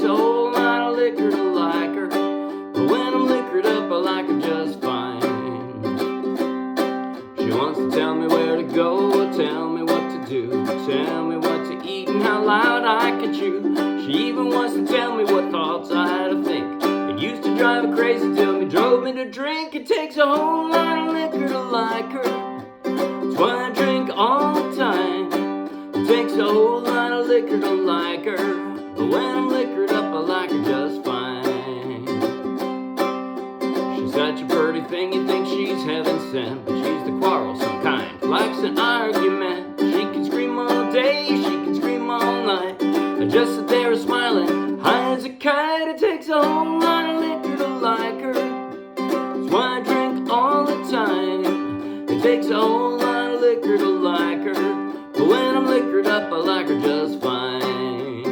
a whole lot of liquor to like her, but when I'm liquored up, I like her just fine. She wants to tell me where to go, tell me what to do, tell me what to eat and how loud I can chew. She even wants to tell me what thoughts I had to think. It used to drive her crazy till me drove me to drink. It takes a whole lot of liquor to like her, that's why I drink all the time. It takes a whole lot of liquor to like her, but when I'm liquored up, I like her just fine. She's such a pretty thing, you think she's heaven sent, but she's the quarrelsome kind, likes an argument. She can scream all day, she can scream all night. I just sit there smiling, high as a kite. It takes a whole lot of liquor to like her, that's why I drink all the time. It takes a whole lot of liquor to like her, but when I'm liquored up, I like her just fine.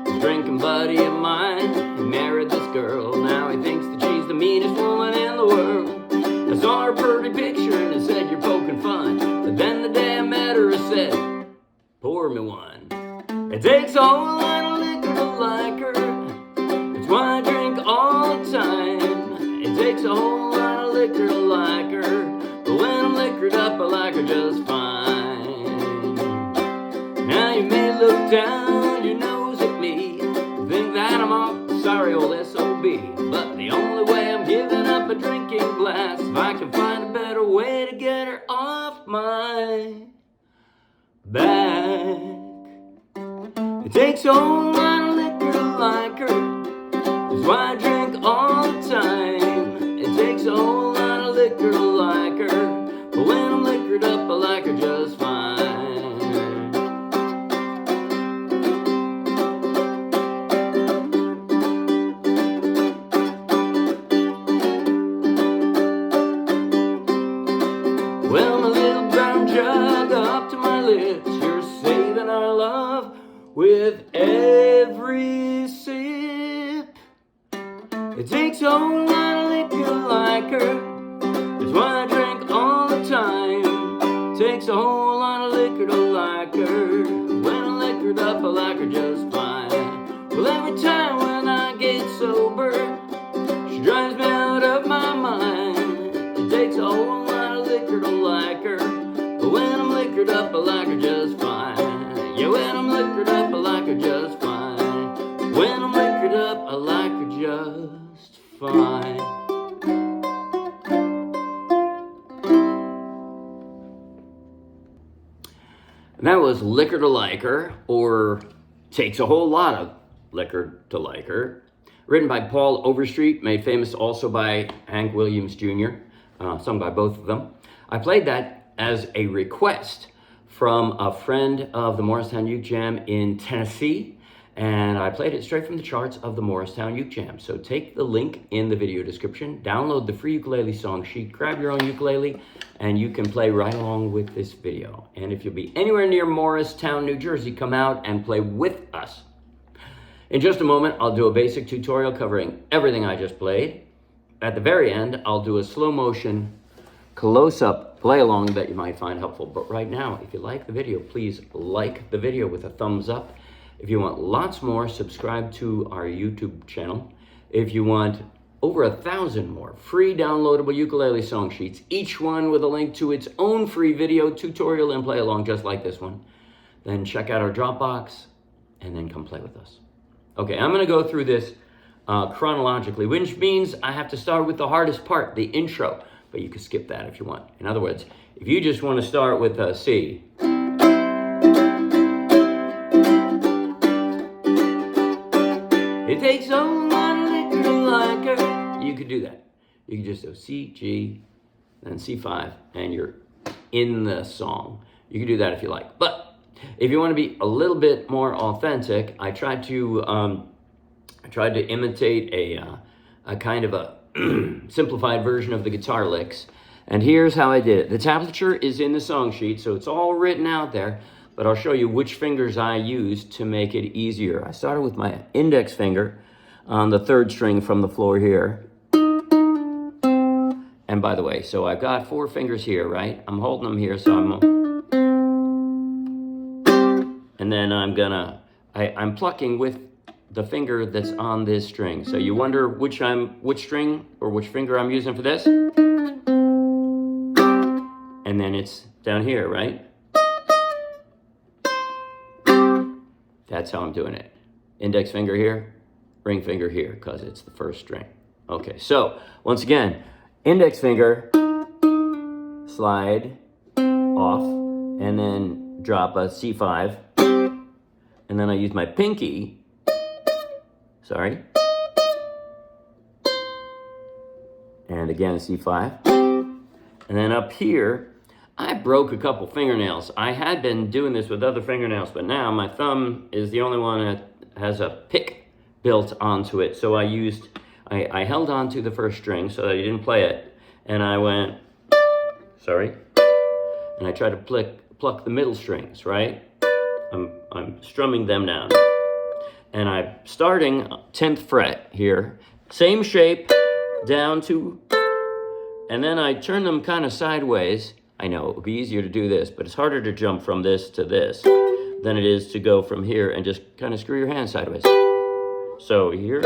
This drinking buddy of mine, he married this girl. Now he thinks that she's the meanest woman in the world. I saw her pretty picture and I said, you're poking fun. But then the day I met her, I said, pour me one. It takes a whole lot of liquor to like her, that's why I drink all the time. It takes a whole lot of liquor to like her, but when I'm liquored up, I like her just fine. Now you may look down your nose at me, think that I'm a sorry old SOB, but the only way I'm giving up a drinking glass, if I can find a better way to get her off my back. It takes a whole lot of liquor to like her, that's why I drink all the time. It takes a whole lot of liquor to like her, but when I'm liquored up, I like her just fine. Well, my little brown jug up to my lips, you're saving our love with every sip. It takes a whole lot of liquor to like her, that's why I drink all the time. It takes a whole lot of liquor to like her, when I'm liquored up, I like her just fine. Well, every time when I get sober, she drives me out of my mind. It takes a whole lot of liquor to like her, but when I'm liquored up, I like her just fine. Yeah, when I'm liquored up, I like her just fine. When I'm liquored up, I like her just fine. And that was Liquor to Like Her, or Takes a Whole Lot of Liquor to Like Her, written by Paul Overstreet, made famous also by Hank Williams Jr., sung by both of them. I played that as a request from a friend of the MorristownUkeJam in Tennessee, and I played it straight from the charts of the MorristownUkeJam. So take the link in the video description, download the free ukulele song sheet, grab your own ukulele, and you can play right along with this video. And if you'll be anywhere near Morristown, New Jersey, come out and play with us. In just a moment, I'll do a basic tutorial covering everything I just played. At the very end, I'll do a slow motion, close-up play along that you might find helpful. But right now, if you like the video, please like the video with a thumbs up. If you want lots more, subscribe to our YouTube channel. If you want over 1,000 more free downloadable ukulele song sheets, each one with a link to its own free video tutorial and play along just like this one, then check out our Dropbox and then come play with us. Okay, I'm gonna go through this chronologically, which means I have to start with the hardest part, the intro, but you can skip that if you want. In other words, if you just want to start with a C, it takes a lot of liquor to like her, you could do that. You could just do C, G, then C5, and you're in the song. You can do that if you like. But if you want to be a little bit more authentic, I tried to imitate a kind of a simplified version of the guitar licks. And here's how I did it. The tablature is in the song sheet, so it's all written out there, but I'll show you which fingers I used to make it easier. I started with my index finger on the 3rd string from the floor here. And by the way, so I've got 4 fingers here, right? I'm holding them here, so and then I'm plucking with the finger that's on this string. So you wonder which string or which finger I'm using for this? And then it's down here, right? That's how I'm doing it. Index finger here, ring finger here, because it's the first string. Okay, so once again, index finger, slide off, and then drop a C5, and then I use my pinky, and again C5, and then up here, I broke a couple fingernails. I had been doing this with other fingernails, but now my thumb is the only one that has a pick built onto it. So I held on to the first string so that I didn't play it, and I went, and I tried to pluck the middle strings, right? I'm strumming them down. And I'm starting 10th fret here, same shape, down to, and then I turn them kind of sideways. I know it would be easier to do this, but it's harder to jump from this to this than it is to go from here and just kind of screw your hand sideways. So here,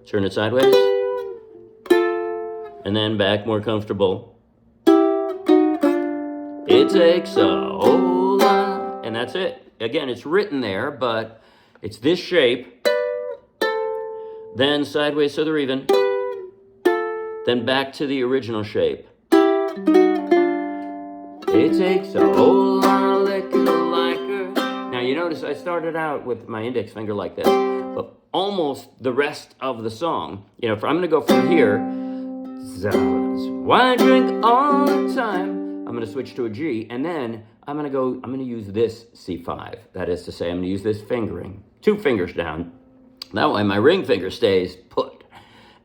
turn it sideways, and then back more comfortable. It takes a whole lot, and that's it. Again, it's written there, but it's this shape, then sideways so they're even, then back to the original shape. It takes a whole lot of liquor to like her. Now you notice I started out with my index finger like this, but almost the rest of the song, you know, if I'm gonna go from here, why drink all the time? I'm gonna switch to a G, and then I'm gonna use this C5. That is to say, I'm gonna use this fingering, 2 fingers down. That way my ring finger stays put.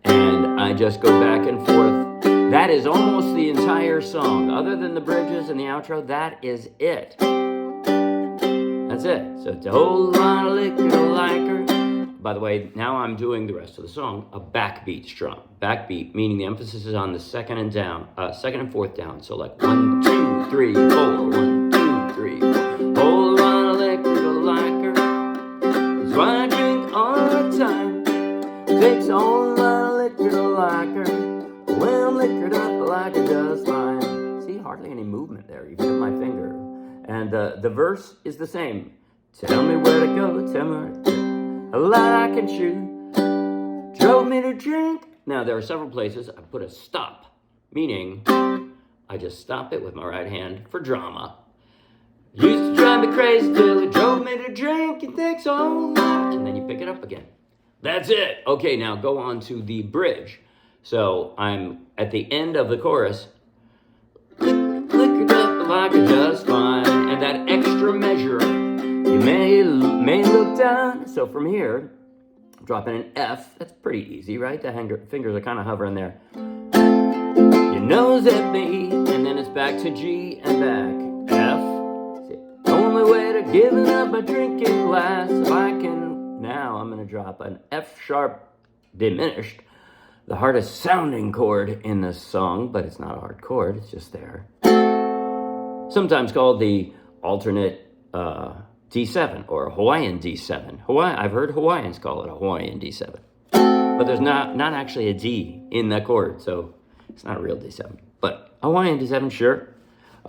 And I just go back and forth. That is almost the entire song. Other than the bridges and the outro, that is it. That's it. So it's a whole lot of liquor like her. By the way, now I'm doing the rest of the song, a backbeat strum. Backbeat, meaning the emphasis is on the second and fourth down. So like 1, 2, 3, 4, 1, 2, 3, 4. Whole lot of liquor like her. That's why I drink all the time. Takes a whole lot of liquor like her. Well, I'm liquored up like a just fine. See, hardly any movement there, even with my finger. And the verse is the same. Tell me where to go, tell me where to go. A lot I can chew. Drove me to drink. Now, there are several places I put a stop, meaning I just stop it with my right hand for drama. Used to drive me crazy till it drove me to drink. It takes a whole lot. And then you pick it up again. That's it. Okay, now go on to the bridge. So I'm at the end of the chorus, liquored up like a just fine, and that extra measure, you may look down. So from here, I'm dropping an F. That's pretty easy, right? The fingers are kind of hovering there. Your nose at me, and then it's back to G and back. F. It's the only way to giving up my drinking glass. If I can, now I'm gonna drop an F sharp diminished. The hardest sounding chord in this song, but it's not a hard chord, it's just there. Sometimes called the alternate D7 or Hawaiian D7. I've heard Hawaiians call it a Hawaiian D7. But there's not actually a D in that chord, so it's not a real D7. But Hawaiian D7, sure.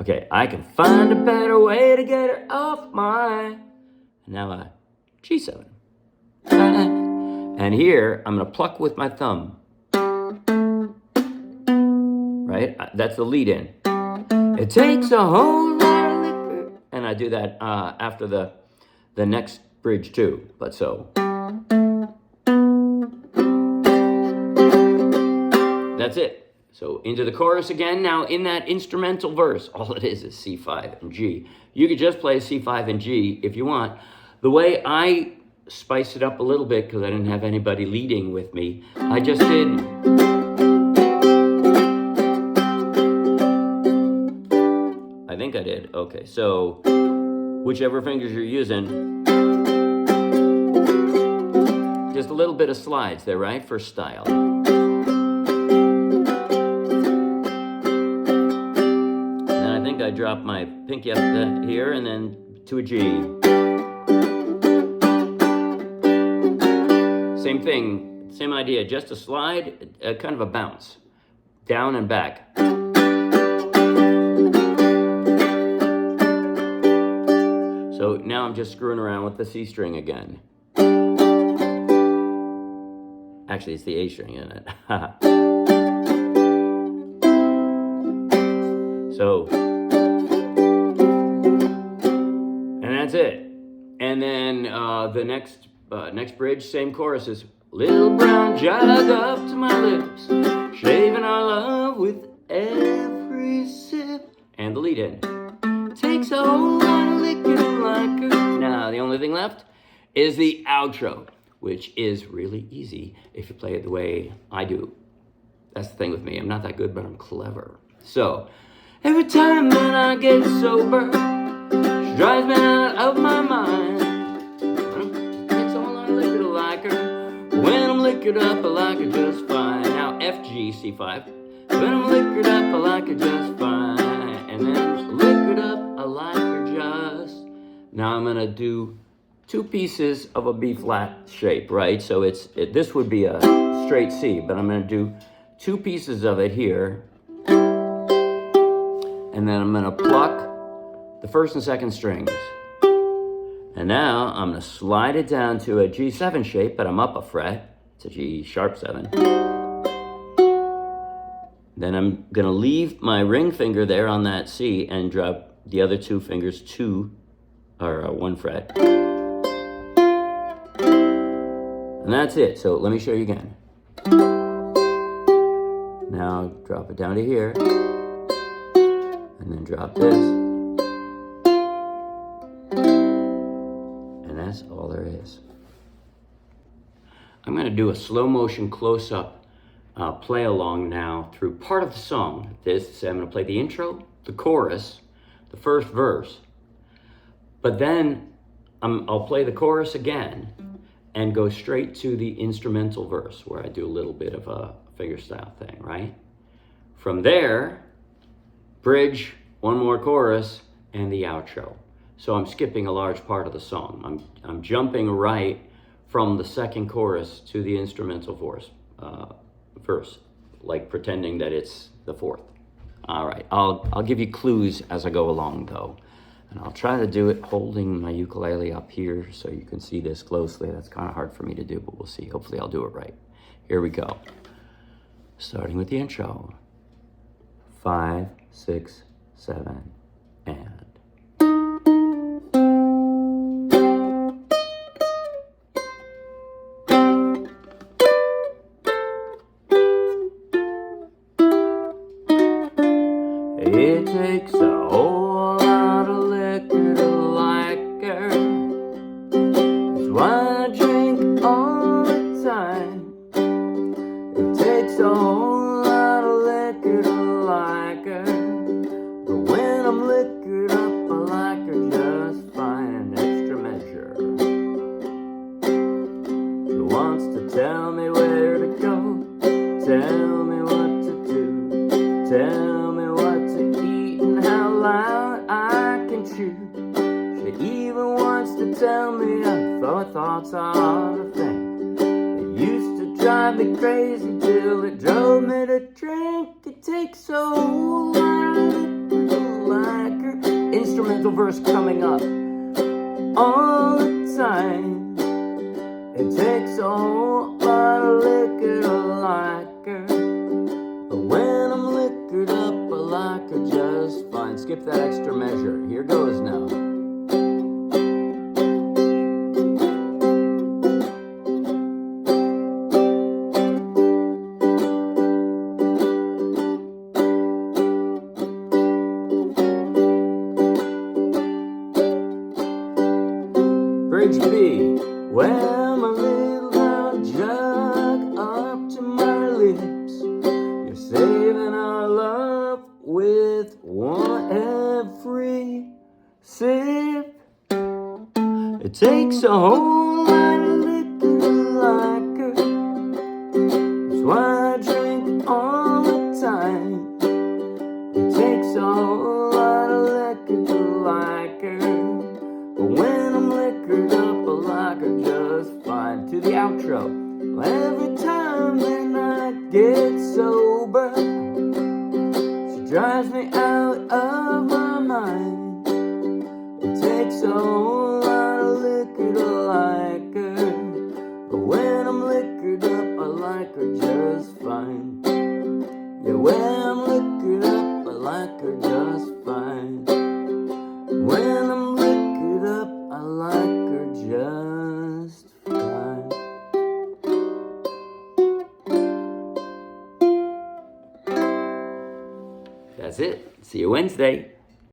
Okay, I can find a better way to get her off my... Now a G7. And here, I'm gonna pluck with my thumb. Right? That's the lead in. It takes a whole lot of liquor. And I do that after the next bridge too. But so. That's it. So into the chorus again. Now in that instrumental verse, all it is C5 and G. You could just play C5 and G if you want. The way I spiced it up a little bit, because I didn't have anybody leading with me, I just did... I think I did. Okay, so whichever fingers you're using, just a little bit of slides there, right, for style. And then I think I dropped my pinky up here and then to a G. Same thing, same idea, just a slide, kind of a bounce, down and back. So now I'm just screwing around with the C string again. Actually, it's the A string, isn't it? So, and that's it. And then the next bridge, same chorus is little brown jug up to my lips, shaving our love with every sip. And the lead in. Takes a whole lot of liquor like her. Now, the only thing left is the outro, which is really easy if you play it the way I do. That's the thing with me. I'm not that good, but I'm clever. So, every time that I get sober, she drives me out of my mind. Takes a whole lot of liquor to like her. When I'm liquored up, I like her just fine. Now, F, G, C5. When I'm liquored up, I like her just fine. And then liquored up, I like her just. Now I'm gonna do 2 pieces of a B flat shape, right? So this would be a straight C, but I'm gonna do 2 pieces of it here. And then I'm gonna pluck the first and second strings. And now I'm gonna slide it down to a G7 shape, but I'm up a fret. It's a G sharp 7. Then I'm gonna leave my ring finger there on that C and drop the other 2 fingers 1 fret. And that's it. So let me show you again. Now drop it down to here, and then drop this. And that's all there is. I'm gonna do a slow motion close-up play along now through part of the song. I'm going to play the intro, the chorus, the first verse, but then I'll play the chorus again and go straight to the instrumental verse where I do a little bit of a fingerstyle thing, right? From there, bridge, 1 more chorus, and the outro. So I'm skipping a large part of the song. I'm jumping right from the second chorus to the instrumental verse, like pretending that it's the 4th. All right, I'll give you clues as I go along though. And I'll try to do it holding my ukulele up here so you can see this closely. That's kind of hard for me to do, but we'll see. Hopefully I'll do it right. Here we go. Starting with the intro. 5, 6, 7, and. It takes a whole lot of liquor to like her. That's why I drink all the time. It takes a whole lot of liquor to like her. But when I'm liquored up, I like her just fine. An extra measure. She wants to tell me where to go, tell me what to do, tell me what to eat and how loud I can chew. She even wants to tell me her thoughts are the thing. It used to drive me crazy till it drove me to drink. It takes a whole lot of liquor to like her. Instrumental verse coming up all the time. It takes a whole lot of liquor to like her. But when I'm liquored up, I like her just fine. Skip that extra measure. Here goes now. Bridge B. Well, my little round jug up to my lips, you're saving our love with every sip. It takes a whole lot of liquor to like her. That's why I drink all the time. It takes a whole lot of liquor to like her. But when I'm liquored up, I like her just fine. To the outro. Every time that I get sober, she drives me out of my mind. It takes a whole lot of liquor to like her, but when I'm liquored up, I like her just fine. Yeah, when I'm liquored up, I like her just fine. When I'm liquored up, I like her just fine. That's it. See you Wednesday.